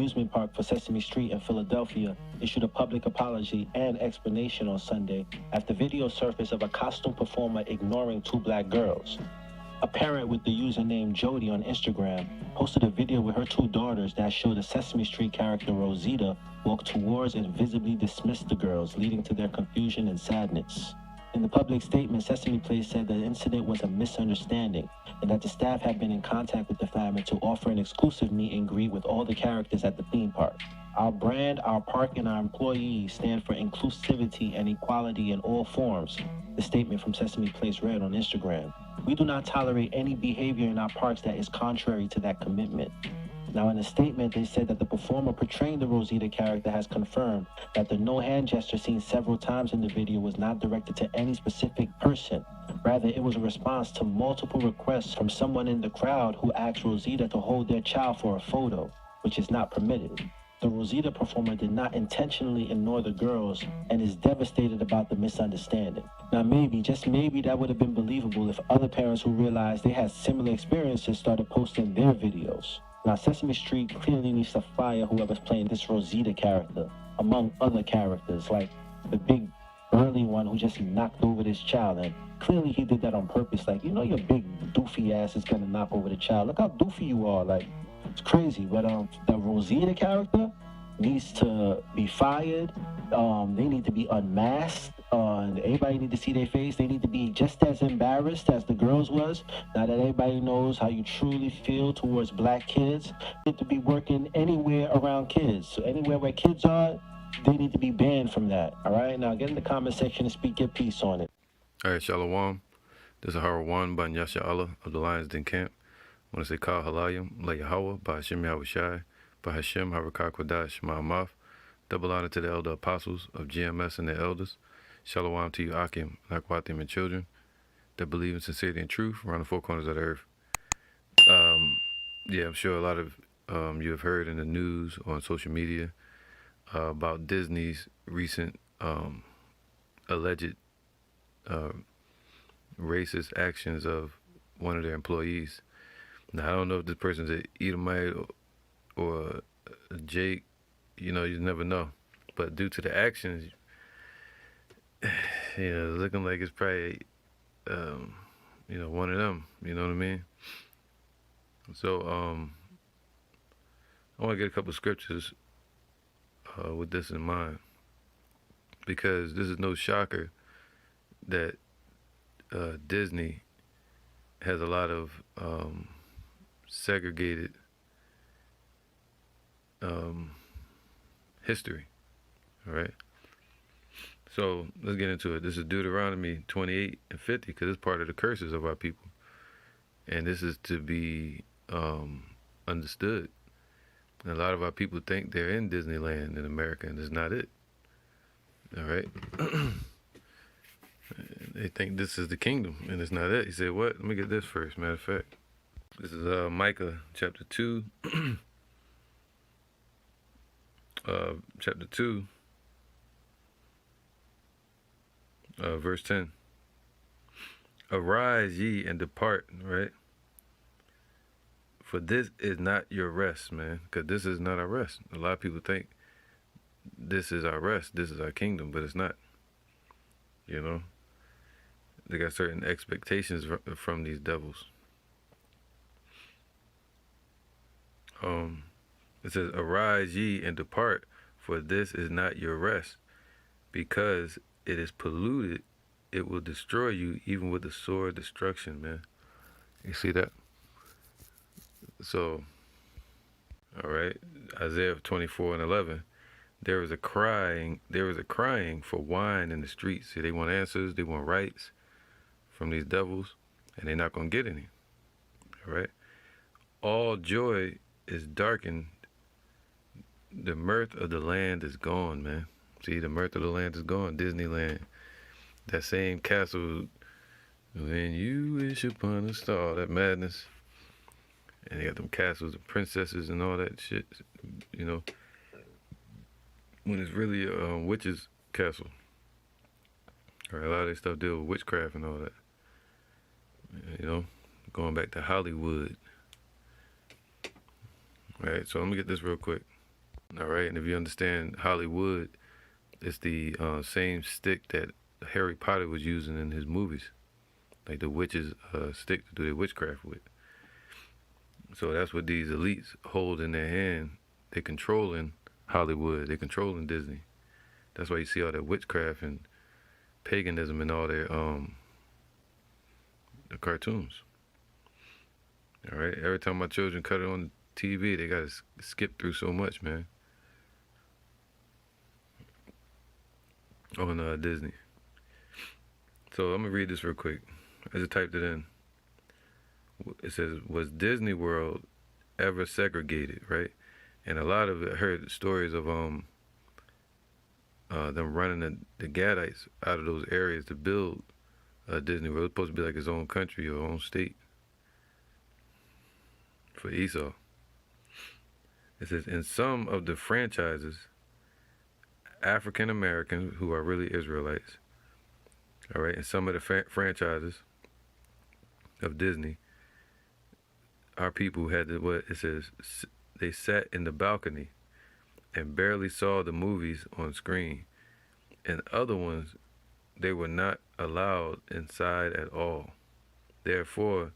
amusement park for Sesame Street in Philadelphia issued a public apology and explanation on Sunday after video surfaced of a costume performer ignoring two black girls. A parent with the username Jody on Instagram posted a video with her two daughters that showed a Sesame Street character Rosita walk towards and visibly dismiss the girls, leading to their confusion and sadness. In the public statement, Sesame Place said the incident was a misunderstanding and that the staff had been in contact with the family to offer an exclusive meet and greet with all the characters at the theme park. Our brand, our park, and our employees stand for inclusivity and equality in all forms, the statement from Sesame Place read on Instagram. We do not tolerate any behavior in our parks that is contrary to that commitment. Now, in a statement, they said that the performer portraying the Rosita character has confirmed that the no-hand gesture seen several times in the video was not directed to any specific person. Rather, it was a response to multiple requests from someone in the crowd who asked Rosita to hold their child for a photo, which is not permitted. The Rosita performer did not intentionally ignore the girls and is devastated about the misunderstanding. Now maybe, just maybe, that would have been believable if other parents who realized they had similar experiences started posting their videos. Now Sesame Street clearly needs to fire whoever's playing this Rosita character, among other characters, like the big burly one who just knocked over this child, and clearly he did that on purpose. Like, you know your big doofy ass is gonna knock over the child. Look how doofy you are, like, it's crazy. But the Rosita character needs to be fired. They need to be unmasked. And everybody need to see their face. They need to be just as embarrassed as the girls was. Now that everybody knows how you truly feel towards black kids, they need to be working anywhere around kids. So anywhere where kids are, they need to be banned from that. All right. Now get in the comment section and speak your piece on it. All right, Shalom. This is Harawan Ban Yasha Allah of the Lions Den Camp. I want to say Kal Halayim, La Yahweh, by Hashem Yahweh Shai, by Hashem Harakah Kodash Ma'amath. Double honor to the elder apostles of GMS and their elders. Shalom to you, Akim, Nakwatim, and children that believe in sincerity and truth around the four corners of the earth. Yeah, I'm sure a lot of you have heard in the news or on social media about Disney's recent alleged racist actions of one of their employees. Now, I don't know if this person's an Edomite or a Jake, you know, you never know. But due to the actions, you know, looking like it's probably, you know, one of them, you know what I mean? So, I want to get a couple scriptures with this in mind, because this is no shocker that Disney has a lot of segregated history, all right? So let's get into it. This is Deuteronomy 28 and 50, because it's part of the curses of our people. And this is to be understood. And a lot of our people think they're in Disneyland in America, and it's not it. All right? They think this is the kingdom, and it's not it. He said, what? Let me get this first, matter of fact. This is Micah chapter 2. Chapter 2. Verse 10. Arise ye and depart, right? For this is not your rest, man. Because this is not our rest. A lot of people think this is our rest, this is our kingdom, but it's not. You know? They got certain expectations from these devils. It says, arise ye and depart, for this is not your rest, because it is polluted, it will destroy you, even with the sword of destruction, man. You see that? So, all right, Isaiah 24 and 11. There is a crying for wine in the streets. See, they want answers, they want rights from these devils, and they're not going to get any. All right? All joy is darkened. The mirth of the land is gone, man. See, the mirth of the land is gone. Disneyland. That same castle, when you wish upon a star, that madness. And they got them castles of princesses and all that shit, you know. When it's really a witch's castle. All right, a lot of this stuff deal with witchcraft and all that. You know, going back to Hollywood. All right, so let me get this real quick. All right, and if you understand Hollywood, it's the same stick that Harry Potter was using in his movies, like the witches' stick to do their witchcraft with. So that's what these elites hold in their hand. They're controlling Hollywood. They're controlling Disney. That's why you see all that witchcraft and paganism in all their the cartoons. All right. Every time my children cut it on TV, they gotta skip through so much, man. On Disney. So I'm gonna read this real quick. I just typed it in. It says, "Was Disney World ever segregated?" Right, and a lot of it, I heard stories of them running the Gadites out of those areas to build Disney World. It's supposed to be like its own country or own state for Esau. It says, in some of the franchises, African Americans, who are really Israelites, all right, in some of the franchises of Disney, our people had to, what it says, they sat in the balcony and barely saw the movies on screen. And other ones, they were not allowed inside at all. Therefore,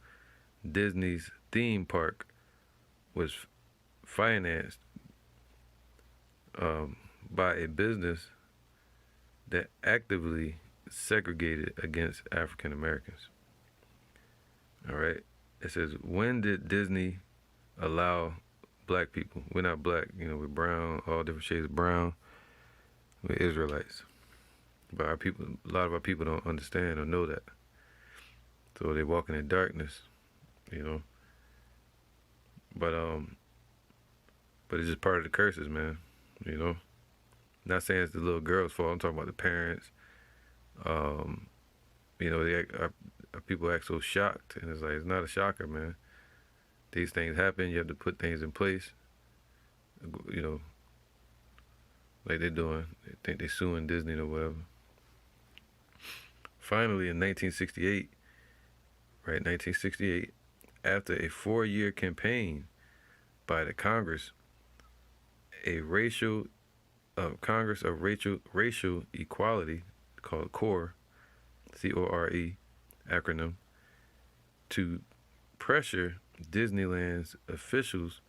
Disney's theme park was financed by a business that actively segregated against African Americans. All right. It says, when did Disney allow black people? We're not black, we're brown, all different shades of brown. We're Israelites. But our people, a lot of our people don't understand or know that. So they're walking in darkness, But it's just part of the curses, man. Not saying it's the little girl's fault. I'm talking about the parents. Our people act so shocked, and it's like, it's not a shocker, man. These things happen. You have to put things in place. Like they're doing. They think they're suing Disney or whatever. Finally, in 1968, after a 4-year campaign by the Congress, Congress of Racial Equality, called CORE, C-O-R-E acronym, to pressure Disneyland's officials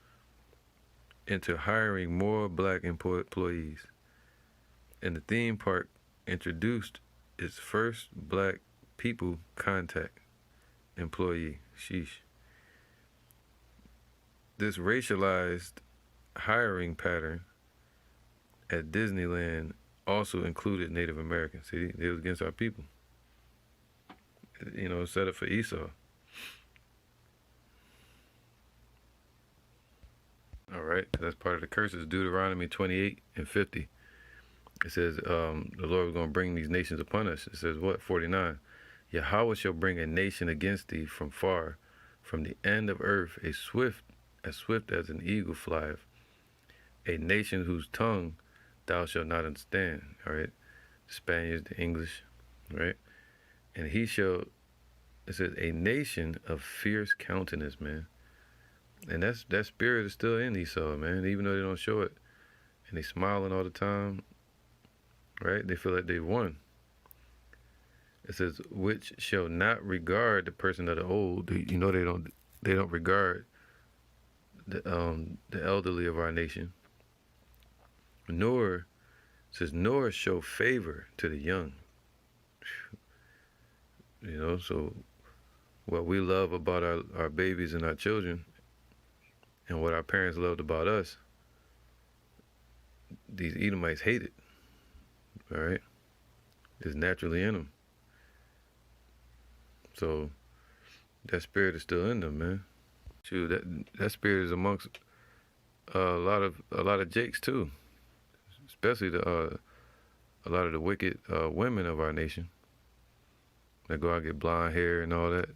into hiring more black employees. And the theme park introduced its first black people contact employee. Sheesh. This racialized hiring pattern at Disneyland also included Native Americans. See, it was against our people. Set up for Esau. All right, that's part of the curses. Deuteronomy 28 and 50. It says, the Lord was going to bring these nations upon us. It says, what? 49. Yahweh shall bring a nation against thee from far, from the end of earth, as swift as an eagle flieth, a nation whose tongue thou shalt not understand. All right, the Spaniards, the English, right? And he shall, it says, a nation of fierce countenance, man. And that spirit is still in Esau, man, even though they don't show it. And they smiling all the time, right? They feel like they won. It says, which shall not regard the person of the old. They don't regard the elderly of our nation. Nor show favor to the young. So what we love about our babies and our children, and what our parents loved about us, these Edomites hate it. All right? It's naturally in them. So that spirit is still in them, man. Shoot, that spirit is amongst a lot of Jakes too, especially a lot of the wicked women of our nation that go out and get blonde hair and all that.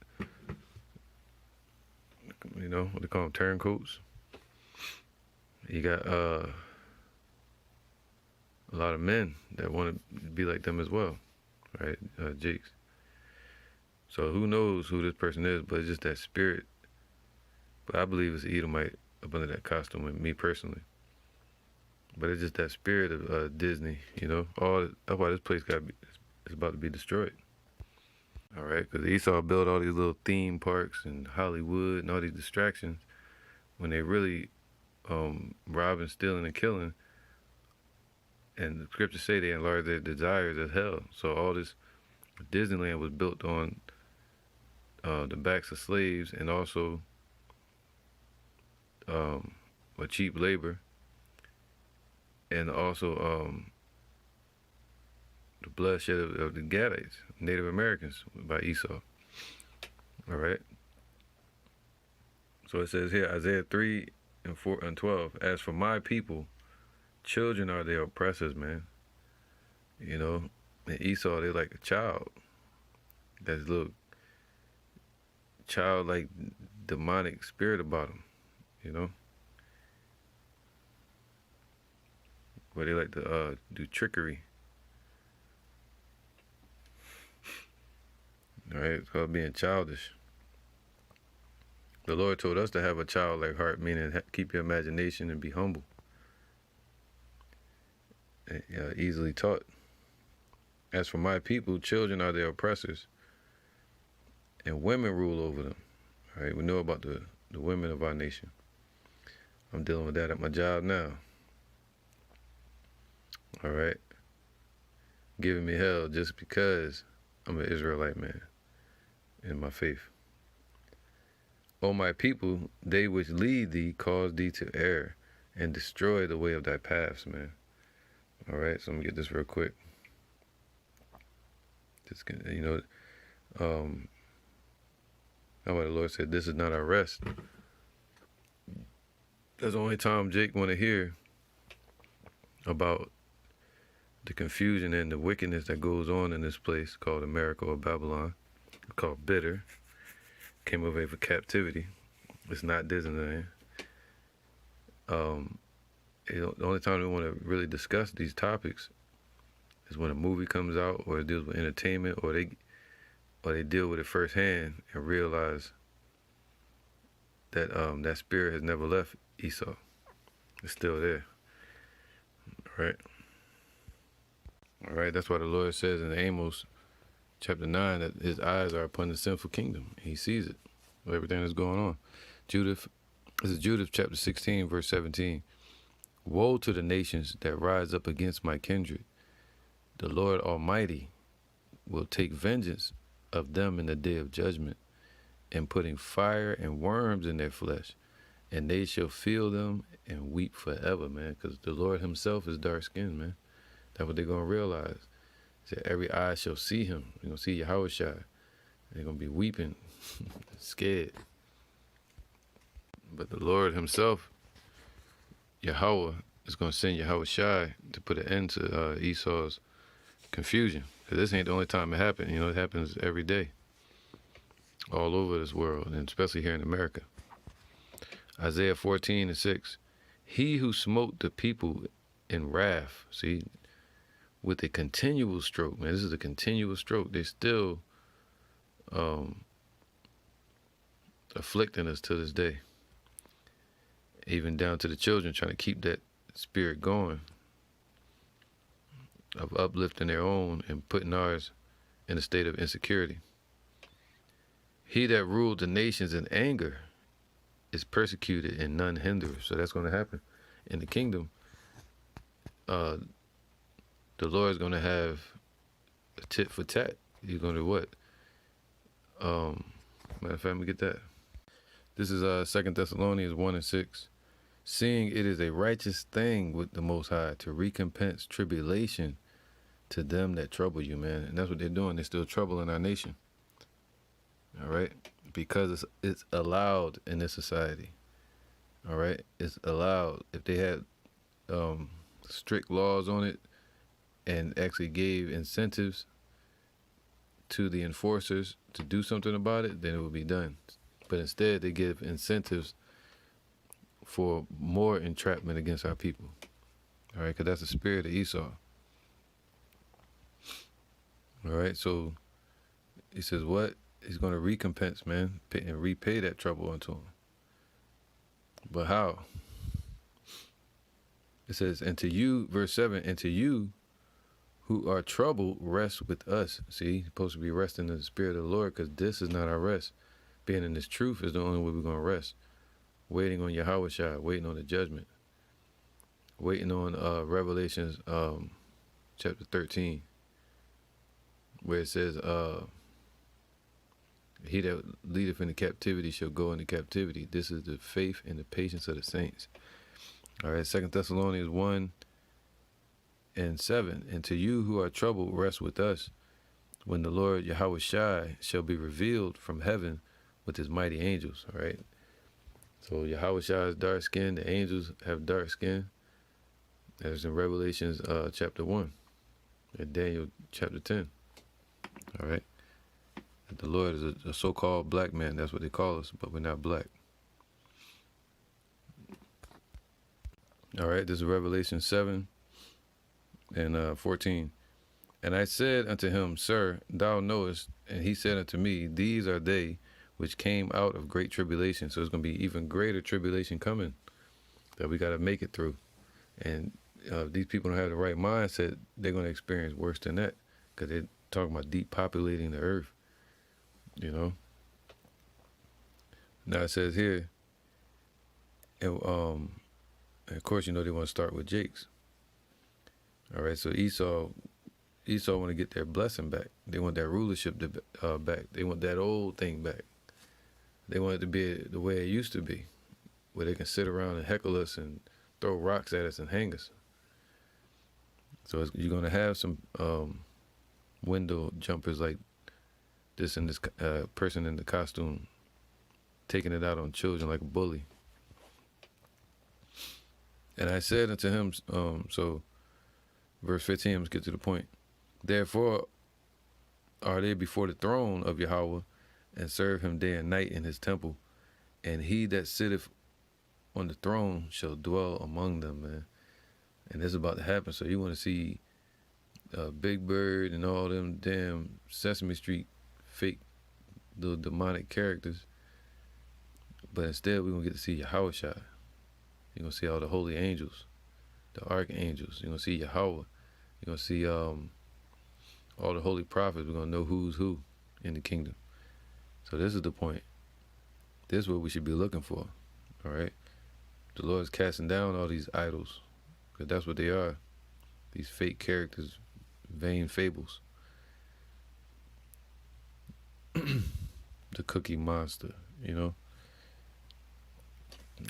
What they call them, turncoats. You got a lot of men that want to be like them as well, right? Jakes. So who knows who this person is, but it's just that spirit. But I believe it's Edomite up under that costume, and me personally. But it's just that spirit of Disney, you know. That's why this place it's about to be destroyed. All right, because Esau built all these little theme parks and Hollywood and all these distractions when they really robbing, stealing, and killing. And the scriptures say they enlarge their desires as hell. So all this Disneyland was built on the backs of slaves and also a cheap labor, and also the bloodshed of the Gadites, Native Americans, by Esau. All right. So it says here, Isaiah 3 and 4 and 12. As for my people, children are their oppressors, man. You know, and Esau, they're like a child. That's a little childlike demonic spirit about them, you know. Where they like to do trickery. All right, it's called being childish. The Lord told us to have a childlike heart, meaning keep your imagination and be humble. Easily taught. As for my people, children are their oppressors, and women rule over them. All right, we know about the women of our nation. I'm dealing with that at my job now. All right, giving me hell just because I'm an Israelite man in my faith. O my people, they which lead thee cause thee to err and destroy the way of thy paths, man. All right, so I'm gonna get this real quick. Just, you know, that's why the Lord said, this is not our rest. That's the only time Jake want to hear about the confusion and the wickedness that goes on in this place called America or Babylon. It's called bitter. Came of age for captivity. It's not Disneyland. The only time we want to really discuss these topics is when a movie comes out, or it deals with entertainment, or they deal with it firsthand and realize that that spirit has never left Esau. It's still there. All right. That's why the Lord says in Amos chapter 9 that his eyes are upon the sinful kingdom. He sees it, everything that's going on. This is Judith chapter 16, verse 17. Woe to the nations that rise up against my kindred. The Lord Almighty will take vengeance of them in the day of judgment, and putting fire and worms in their flesh, and they shall feel them and weep forever, man, because the Lord himself is dark-skinned, man. That's what they're going to realize. He said, every eye shall see him. They're going to see Yahushua. They're going to be weeping, scared. But the Lord himself, Yahweh, is going to send Yahushua to put an end to Esau's confusion. Because this ain't the only time it happened. You know, it happens every day. All over this world, and especially here in America. Isaiah 14 and 6. He who smote the people in wrath, see, with a continual stroke, man, this is a continual stroke. They're still afflicting us to this day. Even down to the children, trying to keep that spirit going of uplifting their own and putting ours in a state of insecurity. He that ruled the nations in anger is persecuted and none hinder. So that's going to happen in the kingdom. The Lord is going to have a tit for tat. He's going to what? Matter of fact, let me get that. This is 2 Thessalonians 1 and 6. Seeing it is a righteous thing with the Most High to recompense tribulation to them that trouble you, man. And that's what they're doing. They're still troubling our nation. All right? Because it's allowed in this society. All right? It's allowed. If they had strict laws on it and actually gave incentives to the enforcers to do something about it, then it would be done. But instead, they give incentives for more entrapment against our people. All right? Because that's the spirit of Esau. All right? So he says what? He's going to recompense, man, and repay that trouble unto him. But how? It says, and to you, verse 7, and to you who are troubled, rest with us. See, you're supposed to be resting in the Spirit of the Lord, because this is not our rest. Being in this truth is the only way we're going to rest. Waiting on Yahweh Shai, waiting on the judgment. Waiting on Revelations chapter 13, where it says, he that leadeth into captivity shall go into captivity. This is the faith and the patience of the saints. All right, 2 Thessalonians 1:7. And to you who are troubled, rest with us, when the Lord Yahweh Shai shall be revealed from heaven with his mighty angels. All right. So Yahweh Shai is dark skin. The angels have dark skin. As in Revelations chapter 1 and Daniel chapter 10. All right. The Lord is a so-called black man. That's what they call us, but we're not black. All right. This is Revelation 7 and 14. And I said unto him, Sir, thou knowest. And he said unto me, These are they which came out of great tribulation. So it's going to be even greater tribulation coming that we got to make it through. And if these people don't have the right mindset, they're going to experience worse than that, because they're talking about depopulating the earth, you know. Now it says here, and of course, you know, they want to start with Jake's. All right, so Esau want to get their blessing back. They want that rulership back. They want that old thing back. They want it to be the way it used to be, where they can sit around and heckle us and throw rocks at us and hang us. So you're going to have some window jumpers like this, and this person in the costume taking it out on children like a bully. And I said unto him, so verse 15, let's get to the point. Therefore are they before the throne of Yahweh, and serve him day and night in his temple. And he that sitteth on the throne shall dwell among them, man. And this is about to happen. So you want to see Big Bird and all them damn Sesame Street fake little demonic characters. But instead, we're going to get to see Yahweh Shai. You're going to see all the holy angels, the archangels. You're going to see Yahweh. You're going to see all the holy prophets. We're going to know who's who in the kingdom. So this is the point. This is what we should be looking for. All right? The Lord is casting down all these idols, because that's what they are. These fake characters, vain fables. The Cookie Monster, you know.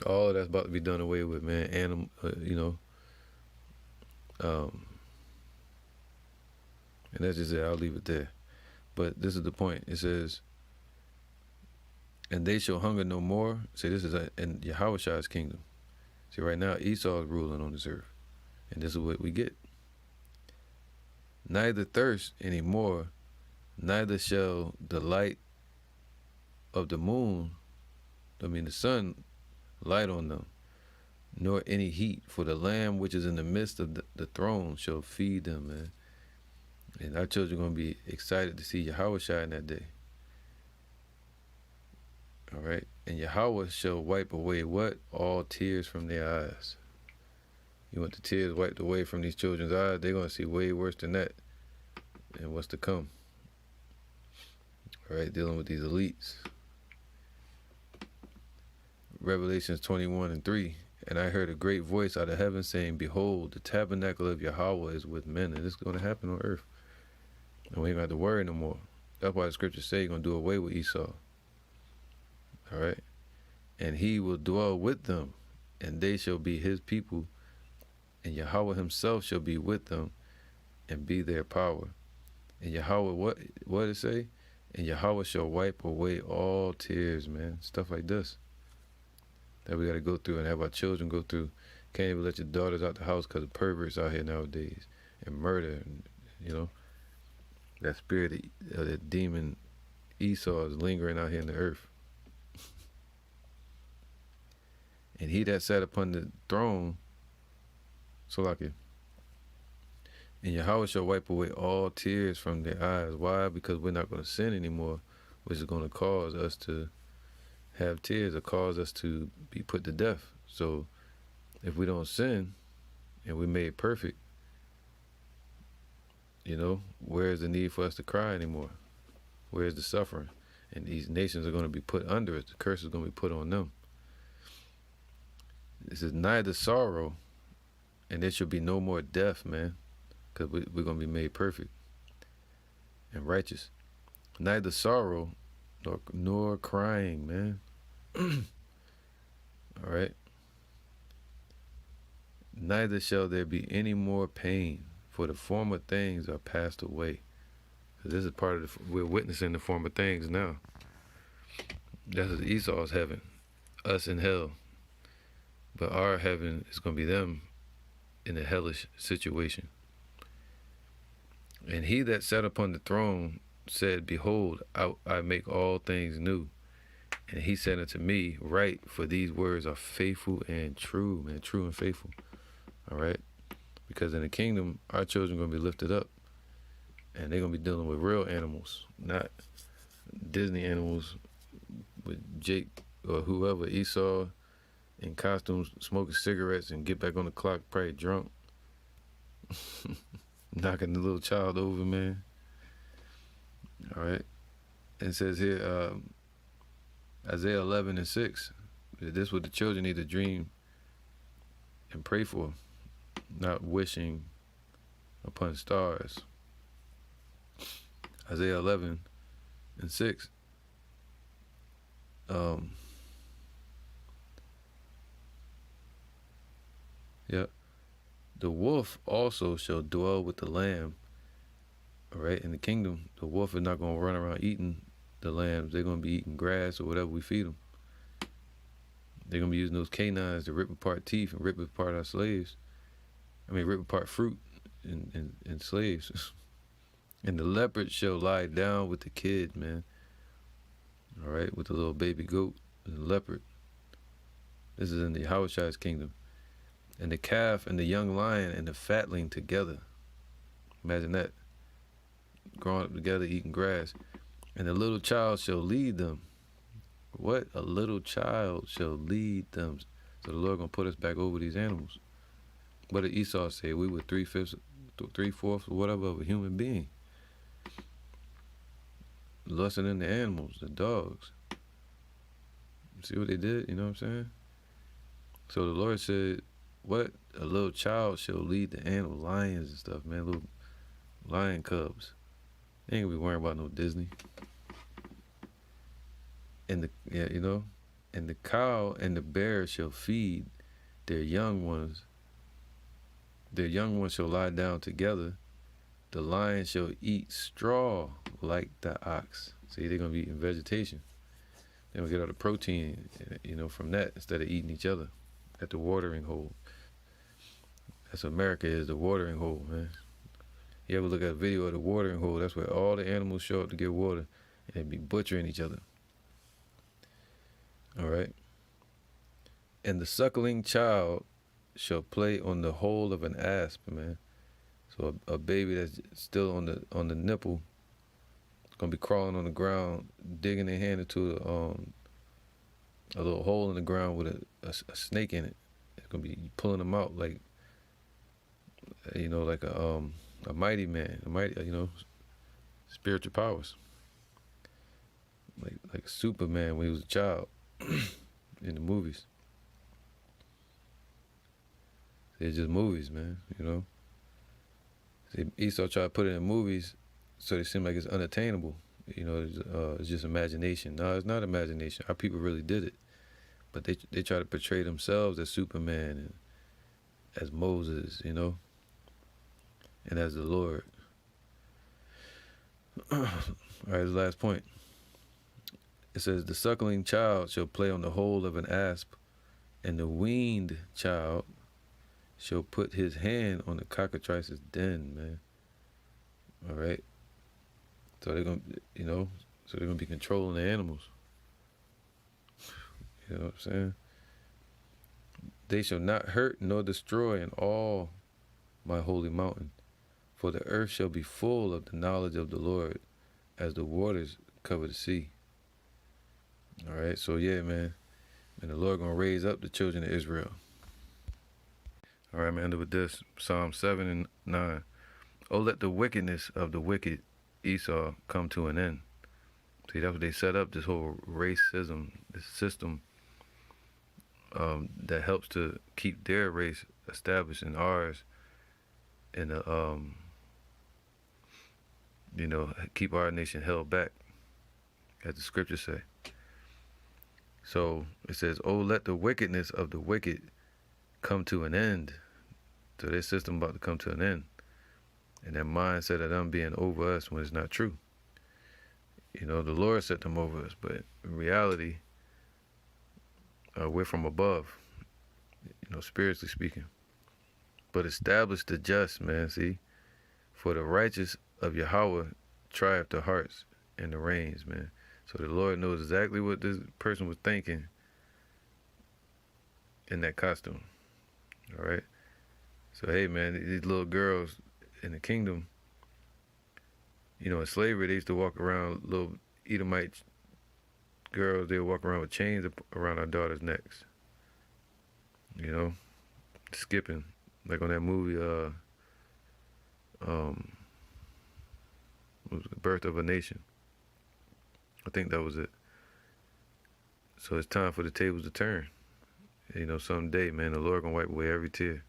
All of that's about to be done away with, man. You know. And that's just it. I'll leave it there. But this is the point. It says, and they shall hunger no more. See, this is in Yahweh Shai's kingdom. See, right now, Esau is ruling on this earth. And this is what we get. Neither thirst anymore, neither shall the light of the moon, the sun, light on them, nor any heat, for the Lamb which is in the midst of the throne shall feed them, man. And our children are going to be excited to see Yahweh Shai in that day. All right. And Yahweh shall wipe away what? All tears from their eyes. You want the tears wiped away from these children's eyes? They're going to see way worse than that and what's to come. All right. Dealing with these elites. Revelations 21:3. And I heard a great voice out of heaven saying, Behold, the tabernacle of Yahweh is with men. And this is going to happen on earth. And we ain't got to worry no more. That's why the scriptures say you're going to do away with Esau. All right. And he will dwell with them, and they shall be his people, and Yahweh himself shall be with them and be their power. And Yahweh, what did it say? And Yahweh shall wipe away all tears, man. Stuff like this that we got to go through and have our children go through. Can't even let your daughters out the house because of perverts out here nowadays, and murder, and, you know, that spirit of that demon Esau is lingering out here in the earth. And he that sat upon the throne, Salakia, and Yahweh shall wipe away all tears from their eyes. Why? Because we're not going to sin anymore, which is going to cause us to have tears or cause us to be put to death. So if we don't sin, and we made perfect, where's the need for us to cry anymore? Where's the suffering? And these nations are going to be put under it. The curse is going to be put on them. This is neither sorrow, and there shall be no more death, man, because we're going to be made perfect and righteous. Neither sorrow nor crying, man. All right. Neither shall there be any more pain, for the former things are passed away. This is part of we're witnessing the former things now. That's Esau's heaven, us in hell. But our heaven is going to be them in a hellish situation. And he that sat upon the throne said, Behold, I make all things new. And he said unto me, Write, for these words are faithful and true, man, true and faithful. All right? Because in the kingdom, our children are going to be lifted up. And they're going to be dealing with real animals, not Disney animals with Jake or whoever, Esau, in costumes, smoking cigarettes and get back on the clock, probably drunk. Knocking the little child over, man. All right? And it says here, Isaiah 11:6, this is what the children need to dream and pray for, not wishing upon stars. Isaiah 11:6. The wolf also shall dwell with the lamb. All right, in the kingdom, the wolf is not going to run around eating the lambs. They're going to be eating grass or whatever we feed them. They're going to be using those canines to rip apart teeth and rip apart our slaves. Rip apart fruit and slaves. And the leopard shall lie down with the kid, man. All right, with the little baby goat and the leopard. This is in the Yahushai's kingdom. And the calf and the young lion and the fatling together. Imagine that. Growing up together, eating grass. And the little child shall lead them. What? A little child shall lead them. So the Lord going to put us back over these animals. What did Esau say? We were 3/4, or whatever of a human being. Lusting in the animals, the dogs. See what they did? You know what I'm saying? So the Lord said, what? A little child shall lead the animal, lions and stuff, man. Little lion cubs. They ain't gonna be worrying about no Disney. And and the cow and the bear shall feed their young ones. Their young ones shall lie down together. The lion shall eat straw like the ox. See, they're gonna be eating vegetation. They're gonna get all the protein, from that instead of eating each other at the watering hole. That's what America is, the watering hole, man. You ever look at a video of the watering hole? That's where all the animals show up to get water, and they be butchering each other. All right. And the suckling child shall play on the hole of an asp, man. So a baby that's still on the nipple is gonna be crawling on the ground, digging their hand into a little hole in the ground with a snake in it. It's gonna be pulling them out like a mighty man, spiritual powers, like Superman when he was a child in the movies. It's just movies, man. See, Esau tried to put it in movies, so they seem like it's unattainable. It's just imagination. No, it's not imagination. Our people really did it, but they try to portray themselves as Superman and as Moses, and as the Lord. All right, the last point. It says, the suckling child shall play on the hole of an asp, and the weaned child shall put his hand on the cockatrice's den, man. All right. So they're gonna be controlling the animals. You know what I'm saying? They shall not hurt nor destroy in all my holy mountain, for the earth shall be full of the knowledge of the Lord, as the waters cover the sea. All right. So yeah, man. And the Lord gonna raise up the children of Israel. All right, I'm gonna end it with this. Psalm 7 and 9. Oh, let the wickedness of the wicked Esau come to an end. See, that's what they set up, this whole racism, this system that helps to keep their race established and ours, and keep our nation held back, as the scriptures say. So it says, "Oh, let the wickedness of the wicked come to an end." So their system about to come to an end, and that mindset of them being over us when it's not true. The Lord set them over us, but in reality, we're from above. Spiritually speaking. But establish the just, man. See, for the righteous of Yahweh triumph the hearts and the reins, man. So the Lord knows exactly what this person was thinking in that costume. All right. So hey, man, these little girls in the kingdom, in slavery, they used to walk around, little Edomite girls, they would walk around with chains around our daughters' necks. Skipping, like on that movie, was The Birth of a Nation. I think that was it. So it's time for the tables to turn. Someday, man, the Lord gonna wipe away every tear.